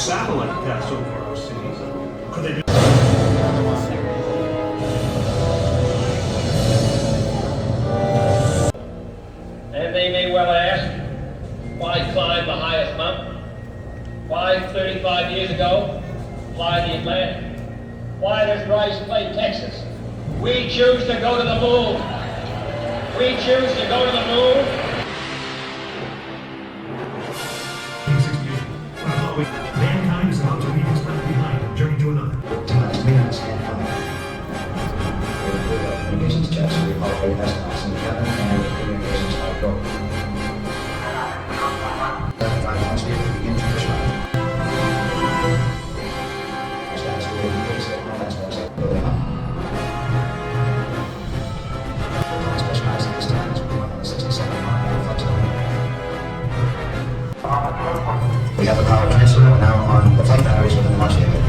satellite passed over our cities. Could they do? And they may well ask, why climb the highest mountain? Why 35 years ago, fly the Atlantic? Why this Rice Plate, Texas? We choose to go to the moon. We choose to go to the moon. 1968. Mankind is about to leave his planet behind and journey to another. Communications checks for the Apollo astronauts in the cabin and communications outgo. 5 launch vehicle begin traditional. Status will increase at all aspects of building up. Specialized at this time is 167 mile flight. We have the power transfer now on the flight batteries within the launch vehicle.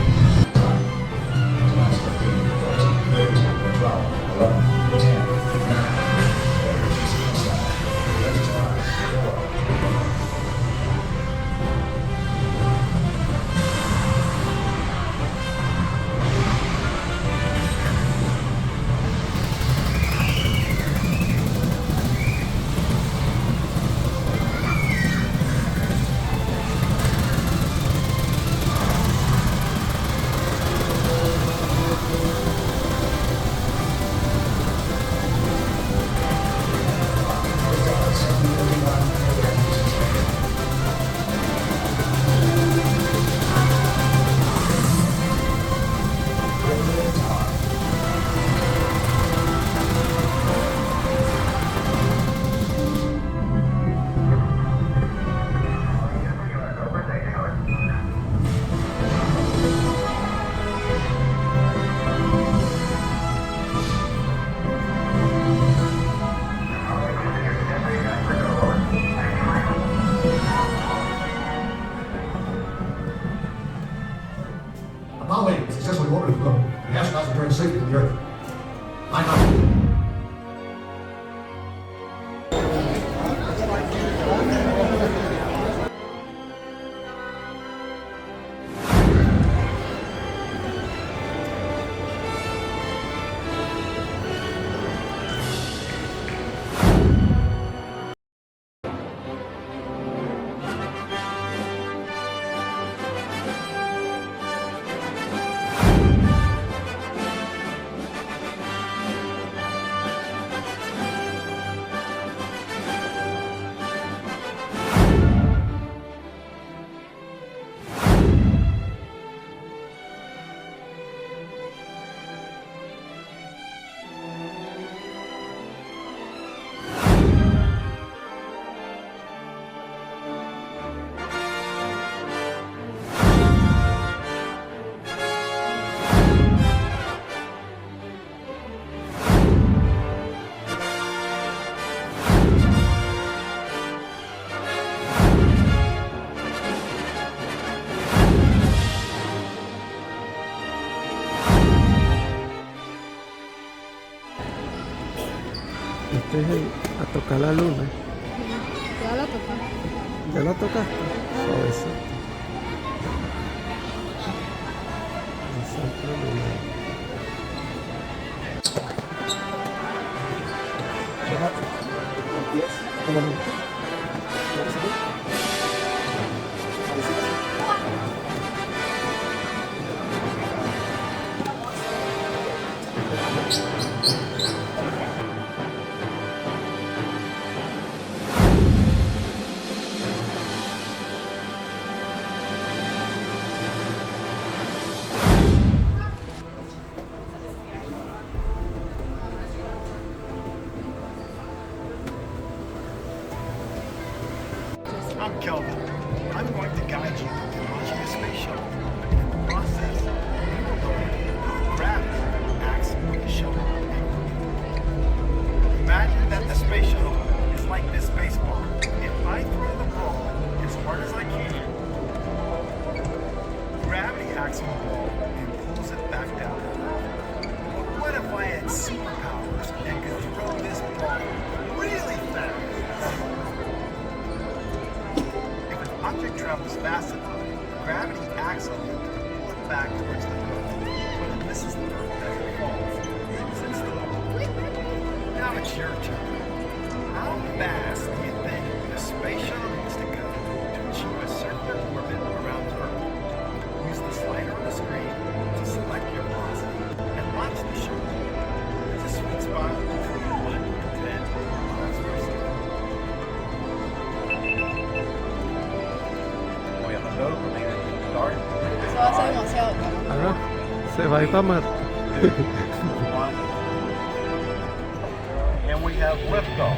Este es a tocar la luna. Ya la toca. ¿Ya la tocaste? Suavecito. El centro lunar. ¿Cómo no? I'm Kelvin. I'm going to guide you through launching a space shuttle. In the process, you will learn how gravity acts on the shuttle. Imagine that the space shuttle is like this baseball. If I throw the ball as hard as I can, gravity acts on the ball and pulls it back down. But what if I had superpowers and could throw this ball really fast? Object travels fast enough, Gravity acts on you to pull it back towards the Earth. When it misses the Earth as it falls, it sits still. Now it's your turn. How fast do you think the space shuttle needs to go to achieve a circular orbit around the Earth? Use the slider on the screen to select your velocity and launch the shuttle. There's a sweet spot between 1 and 10 miles per second. Se va a hacer demasiado caro. Ah, se va a ir para Marte. 2, 1. And we have liftoff.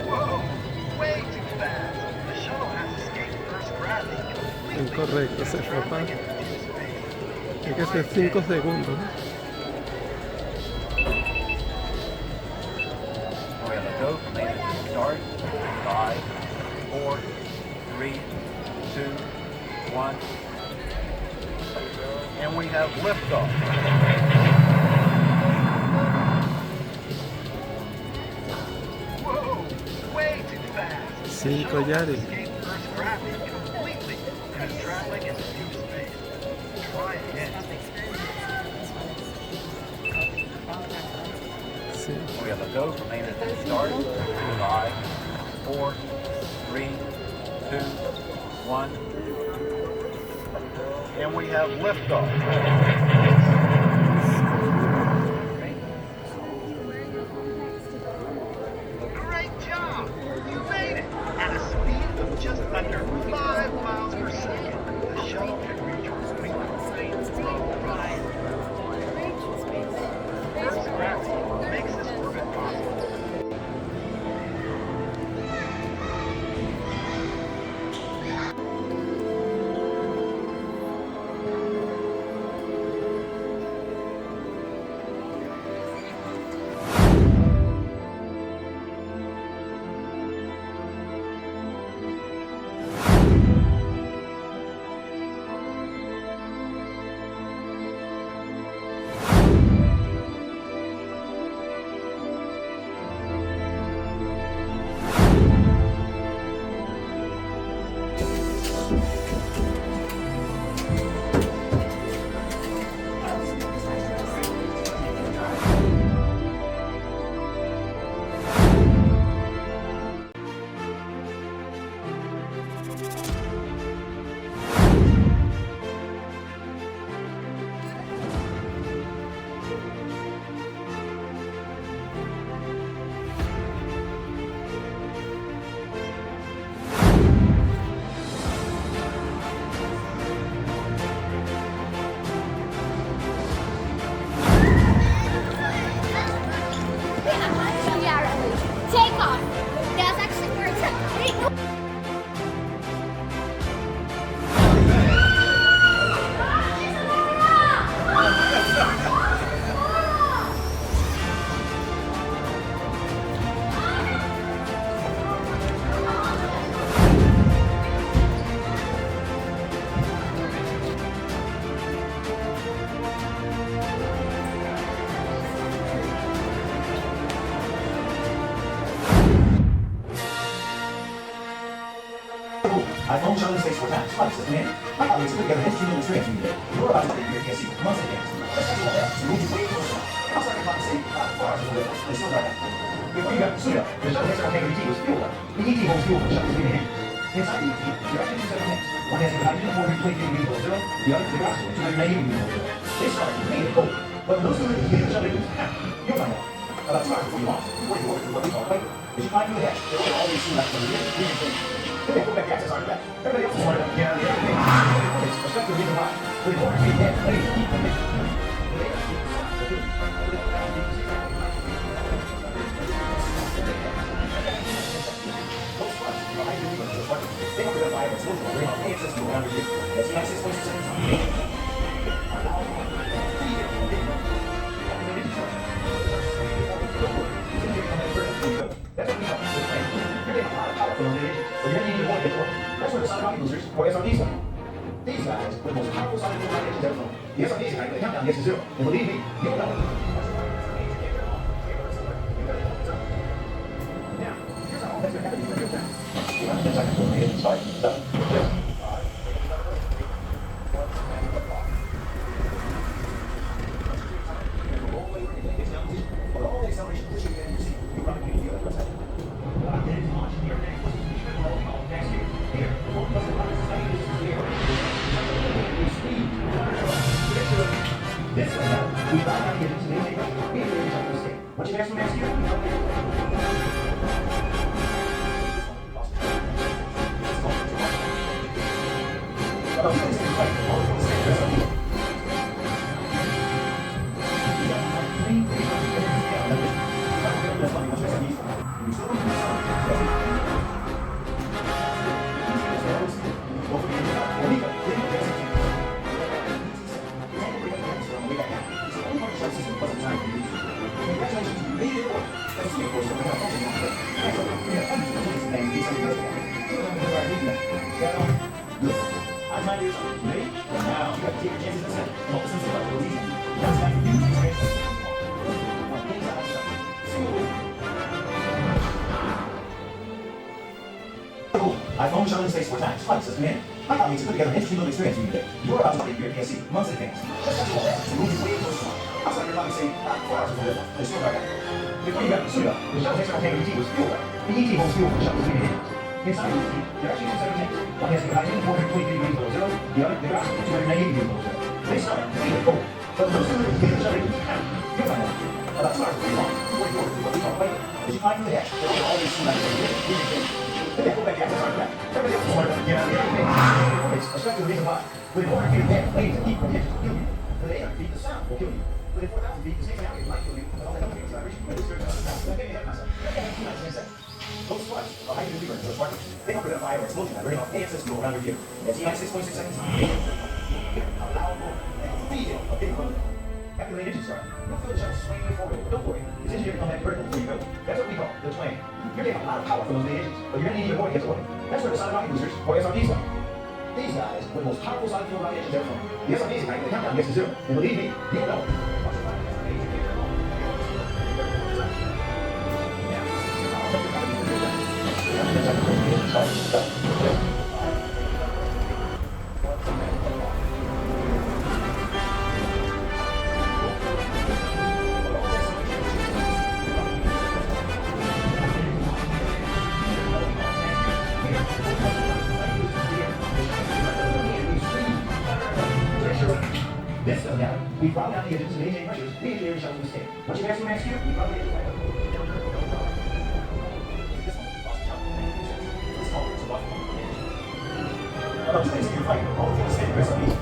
Whoa, way too fast. The shuttle has escaped Earth's gravity completely. Incorrecto, se fue para. Traveling in space. Hay que hacer 5 segundos. We're gonna go from there to start. 5, 4, 3, 2, 1. And we have liftoff. Whoa, way too fast. 5, Yari. Escaped Earth's gravity completely and is traveling in deep space. Try again. Sí. We're gonna go from there to start. 5, 4, 3, 2, 1. And we have liftoff. Great job! You made it! At a speed of just under 5 miles per second, the shuttle can reach orbit. Earth's gravity makes this orbit possible. Take off. That's actually where it's at. I've flown shuttle in space 4 times, twice as commanded. My colleagues put together an interesting experience for you today. You're about to take your PSC months in advance. Let's take a look at it. We need you way close now. I'll start to compensate 4 hours before this. Let's still right now. Before you got Visita, the shuttle hits our tank ET was fueled up. The ET holds fuel for the shuttle's leading hand. Inside the ET, there are 2 separate tanks. One has hydrogen at 420 degrees below zero, the other is oxygen at 290 degrees below zero. They start completely cold. But when those 2 degrees get the shuttle into half, you'll find out. About 2 hours before you launch, before you orbit through what we call vapor, as you climb through the hatch, there will always seem like some weird thing. Okay, go back to access artifact. Everybody else is smart enough. Yeah, respect the reason why. But in order to get ready to keep the mission. They don't verify our exposure rate. Pay access to around here. That's 96.6 That's what we call this plan. You're getting a lot of power from those engines, but you're going to need more bit. That's where the solid rocket boosters, or SRDs, come in. These guys are the most powerful solid rocket engines ever flown. The SRDs guy, the countdown gets to 0. And believe me, you'll know it. Now, here's how all that's going to happen. Sorry. No. All the acceleration pushing you in, you see, you probably feel it. What's that? Then it's launched. Your next is what we call next year. Here, the whole doesn't run as tight as here. Speed. This way now, we found out the engines and they take immediately to the state. What's your next one next year? I'm 9 years old. Ready? Now, you got to take your chances in the center. And all the senses about those easy. Now it's time for you to experience this. From inside the shuttle. Cool. I've flown the shuttle in space 4 times, twice as command. My colleagues have put together an interesting little experience for you today. You're about to take your PSC months in advance. Just got you all that. Move you way close to one. Outside your colleagues say, 4 hours before lift. They still right out. Before you got the suit up, the shuttle takes our tank ET was fuel up. The ET holds fuel for the shuttle's leading engines. Inside the ET, there are actually 2 separate tanks. One has capacity 423 degrees below zero, the other, they're actually 290 degrees below zero. They start completely cold. But those two get the shuttle out. You'll find out. About 2 hours before you launch, before you go to what we call flight, as you climb through the hatch, there will always seem like it's then they pull back the access on back. Everybody else is smart enough to get out of the air. Especially the reason why. Within 400 feet of the air, planes and heat from the engines will kill you. Within 800 feet, the sound will kill you. Within 4,000 feet, the same amount might kill you. With all the helicopter vibration, but it's very much now. So I'm getting ahead of myself. I'm getting ahead of myself. Those squats are hydrogen burns, those sparklers. They don't prevent a fire or explosion by burning off any excess fuel around your vehicle. At T-minus 6.6 seconds, a loud roar and feel a big boom. After the engine start, you'll feel the shuttle swinging forward. But don't worry, it's engineered to come back vertical before you go. That's what we call the twang. You're getting a lot of power from those big engines, but you're going to need even more to get to work. That's where the solid rocket boosters, or SRBs, come. These guys were the most powerful solid fuel rocket engines ever flown. The SRBs ignite the countdown gets to zero. And believe me, you know. This goes down. We throttle down the engines and maintain pressures. We engineer the shuttle to escape. What's your next one next year? We throttle the engines back up. About 2 days into your flight, all the fuel is spent for SRBs.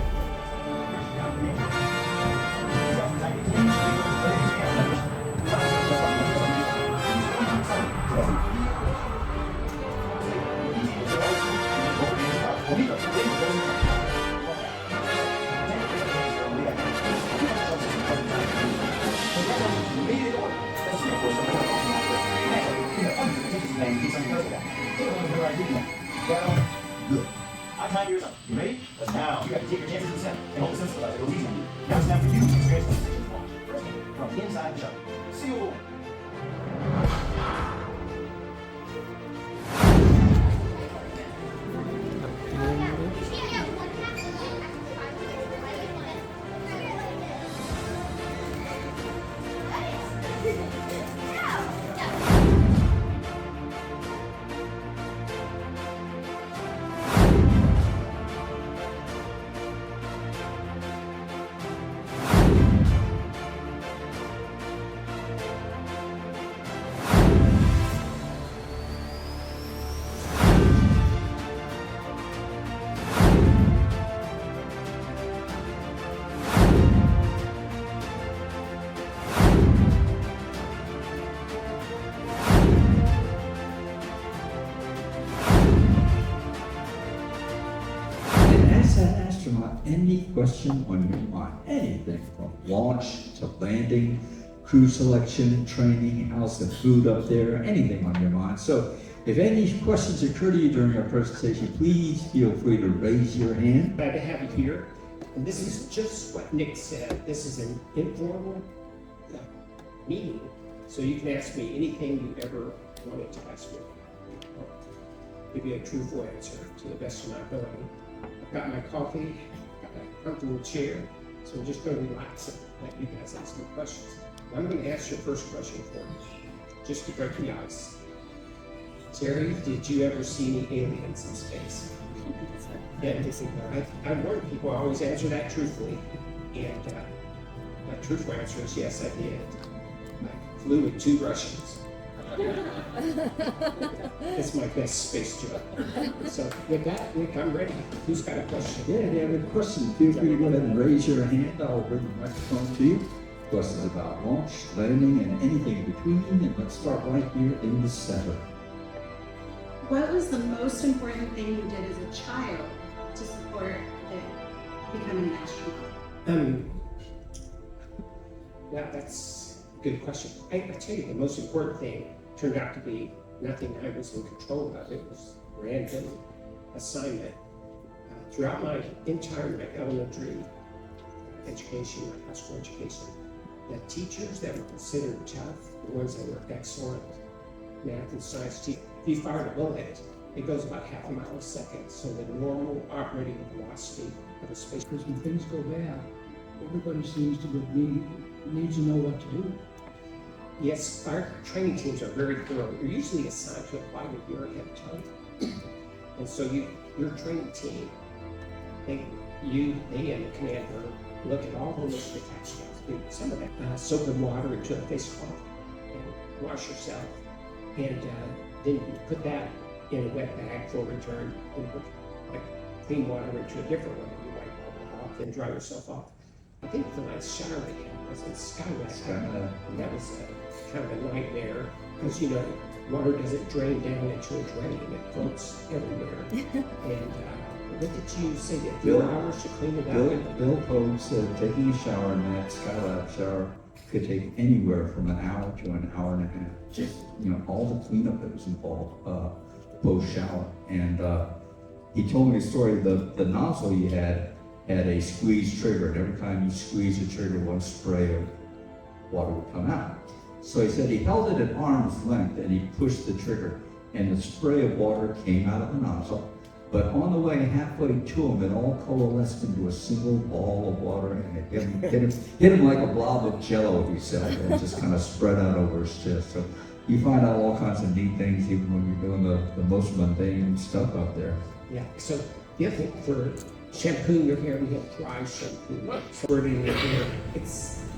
Good. I'm 9 years old. You ready? But now you got to take your chances in the center and hold the sense about it. It'll easy. Now it's time for you to experience the sensation of launch. First, from inside the shuttle. See you. Any question on your mind, anything from launch to landing, crew selection, training, how's the food up there, anything on your mind. So if any questions occur to you during our presentation, please feel free to raise your hand. Glad to have you here. And this is just what Nick said. This is an informal meeting, so you can ask me anything you ever wanted to ask me. give you a truthful answer to the best of my ability. I've got my coffee, got my comfortable chair, so I'm just going to relax and let you guys ask me questions. I'm going to ask your first question for you, just to break the ice. Terry, did you ever see any aliens in space? Yeah, I warn people, I always answer that truthfully, and my truthful answer is yes, I did. I flew with 2 Russians. It's my best space job. So with that, Nick, I'm ready. Who's got a question? Yeah, if you have a question, feel free to go ahead and raise your hand. I'll bring the microphone to you. Questions about launch, landing, and anything in between. And let's start right here in the center. What was the most important thing you did as a child to support becoming an astronaut? Yeah, that's a good question. I tell you, the most important thing turned out to be nothing I was in control of. It was random assignment. Throughout my elementary education, my high school education, the teachers that were considered tough, the ones that were excellent math and science teachers, if you fired a bullet, it goes about half a mile a second. So the normal operating velocity of a space. Because when things go bad, everybody seems to need to know what to do. Yes, our training teams are very thorough. You're usually assigned to a 5-year ahead of time. And so your training team, they and the commander look at all the list of attacks. Some of that, soap and water into a face cloth and wash yourself. And then you put that in a wet bag for return and put clean water into a different one and you wipe all that off and dry yourself off. I think the last shower they had was in Skylab. That was kind of a nightmare because, water doesn't drain down into a drain, it floats everywhere. And what did you say, that 4 hours to clean it out? Bill Pogue said taking a shower in that Skylab shower could take anywhere from an hour to an hour and a half. Just, all the cleanup that was involved post-shower. And he told me a story, the nozzle he had a squeeze trigger, and every time you squeeze the trigger, 1 spray of water would come out. So he said he held it at arm's length and he pushed the trigger, and the spray of water came out of the nozzle. But on the way halfway to him, it all coalesced into a single ball of water, and it hit him like a blob of jello, he said, and it just kind of spread out over his chest. So you find out all kinds of neat things even when you're doing the most mundane stuff up there. Yeah, so the other thing, for shampooing your hair, we have dry shampoo. Squirting your hair,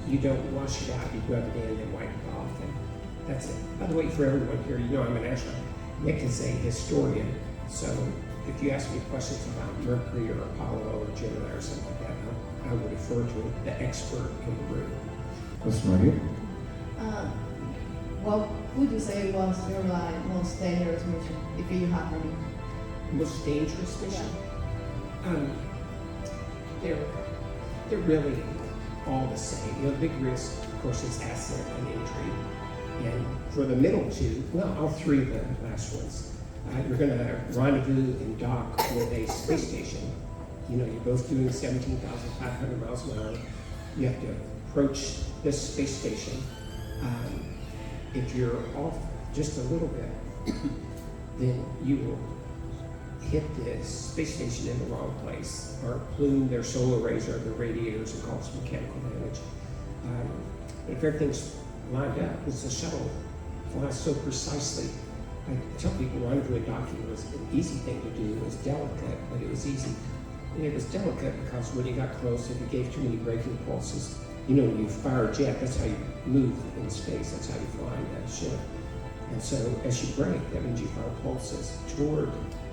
you don't wash it out, you rub it in and wipe it off, and that's it. By the way, for everyone here, I'm an astronaut. Nick is a historian, so if you ask me questions about Mercury or Apollo or Gemini or something like that, I would refer to the expert in the room. What's right here? What would you say was your most dangerous mission, if you have any? Most dangerous mission? They're really all the same. The big risk, of course, is ascent and entry. And for the middle 2, all 3 of the last ones, you're going to rendezvous and dock with a space station. You're both doing 17,500 miles an hour. You have to approach this space station. If you're off just a little bit, then you will hit the space station in the wrong place, or plume their solar rays or the radiators and cause mechanical damage. But if everything's lined up, because the shuttle flies so precisely, I tell people rendezvous and docking was an easy thing to do. It was delicate, but it was easy. And it was delicate because when you got close, if you gave too many braking pulses, when you fire a jet, that's how you move in space, that's how you fly that ship. And so as you brake, that means you fire pulses toward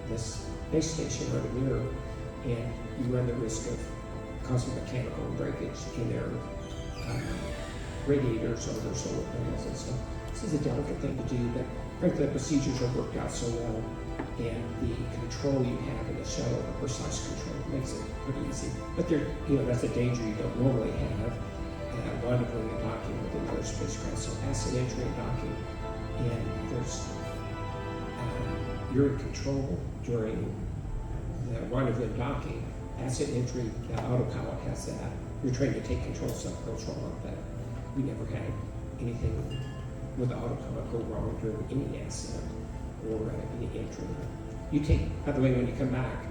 this space station or the mirror, and you run the risk of causing mechanical breakage in their radiators or their solar panels and stuff. This is a delicate thing to do, but frankly, the procedures are worked out so well, and the control you have in the shuttle, the precise control, makes it pretty easy. But that's a danger you don't normally have. Rendezvous and docking with another spacecraft, so ascent entry and docking, and you're in control during the rendezvous and docking. Ascent entry, the autopilot has that. You're trying to take control, stuff goes wrong, but we never had anything with the autopilot go wrong during any ascent or any entry. You take, by the way, when you come back,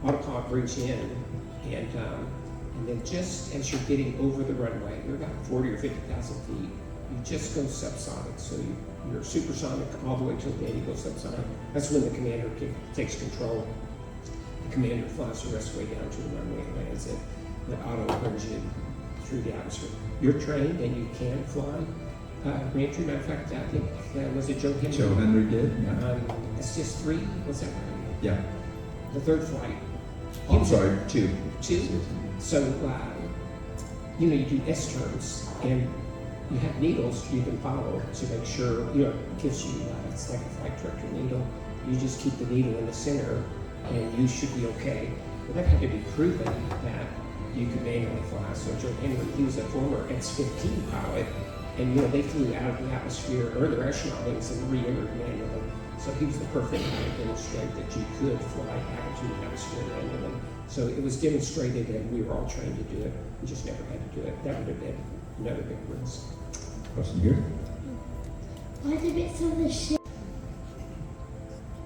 autopilot brings you in, and then just as you're getting over the runway, you're about 40 or 50,000 feet, you just go subsonic. So you're supersonic all the way till the end, you go subsonic. That's when the commander takes control. The commander flies the rest of the way down to the runway and lands it. The auto brings you through the atmosphere. You're trained and you can fly. Reentry, matter of fact, I think, was it Joe Henry? Joe Henry did, yeah. It's just 3, was that right? Yeah. The third flight. Oh, I'm sorry, 2. 2? So, you do S-turns, and you have needles you can follow to make sure, it gives you, it's like a flight director needle. You just keep the needle in the center, and you should be okay. But that had to be proven that you could manually fly. So Joe Henry, he was a former X-15 pilot, and they flew out of the atmosphere, or their astronaut wings, and re-entered manually. So he was the perfect guy to demonstrate that you could fly out to the atmosphere manually. So it was demonstrated, and we were all trained to do it. We just never had to do it. That would have been another big risk. Question here? Why did it so the ship?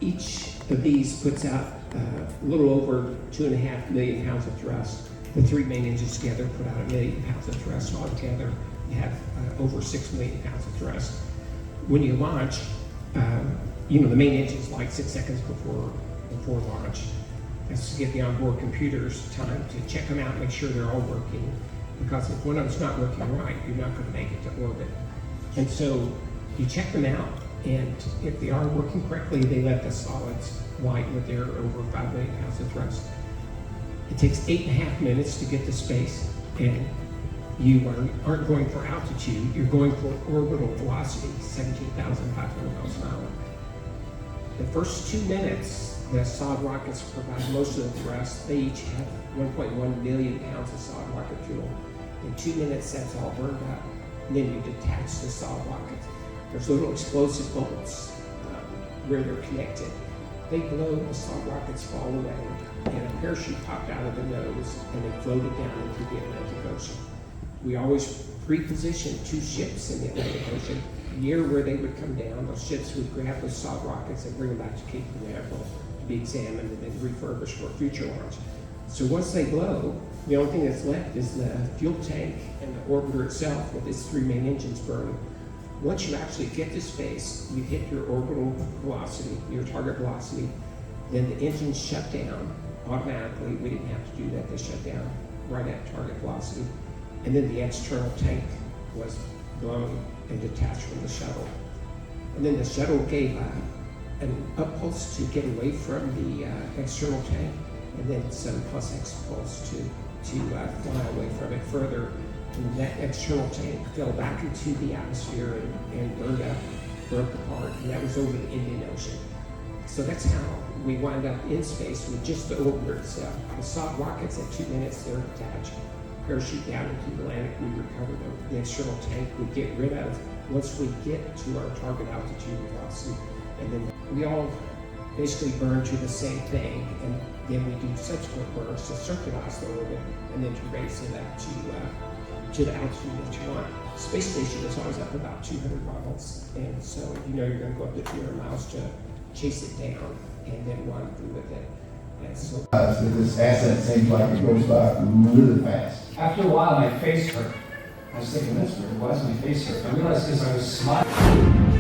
Each of these puts out a little over 2.5 million pounds of thrust. The 3 main engines together put out 1 million pounds of thrust altogether. You have over 6 million pounds of thrust. When you launch, the main engine's like 6 seconds before launch. That's to give the onboard computers time to check them out, make sure they're all working. Because if one of them's not working right, you're not going to make it to orbit. And so you check them out, and if they are working correctly, they let the solids light with their over 5 million pounds of thrust. It takes 8.5 minutes to get to space, and you aren't going for altitude, you're going for orbital velocity, 17,500 miles an hour. The first 2 minutes, the solid rockets provide most of the thrust. They each have 1.1 million pounds of solid rocket fuel. In 2 minutes, that's all burned up. And then you detach the solid rockets. There's little explosive bolts where they're connected. They blow, the solid rockets fall away, and a parachute popped out of the nose, and they floated down into the Atlantic Ocean. We always pre-positioned 2 ships in the Atlantic Ocean. Near where they would come down, those ships would grab those solid rockets and bring them back to Cape Canaveral to be examined and then refurbished for future launch. So once they blow, the only thing that's left is the fuel tank and the orbiter itself with its 3 main engines burning. Once you actually get to space, you hit your orbital velocity, your target velocity, then the engines shut down automatically. We didn't have to do that, they shut down right at target velocity. And then the external tank was blown and detached from the shuttle. And then the shuttle gave an impulse to get away from the external tank, and then some plus X pulse to fly away from it further. And that external tank fell back into the atmosphere and burned up, broke apart, and that was over the Indian Ocean. So that's how we wind up in space with just the orbiter itself. The solid rockets at 2 minutes, they're detached. Parachute down into the Atlantic, we recover them. The external tank we get rid of once we get to our target altitude velocity. And then we all basically burn to the same thing, and then we do subsequent burns to circularize the orbit and then to raise it up to the altitude that you want. Space station is always up about 200 miles, and so you're going to go up to 200 miles to chase it down and then rendezvous with it. And so this asset seems like it goes by really fast. After a while, my face hurt. I was thinking, that's weird. Why does my face hurt? I realized because I was smiling.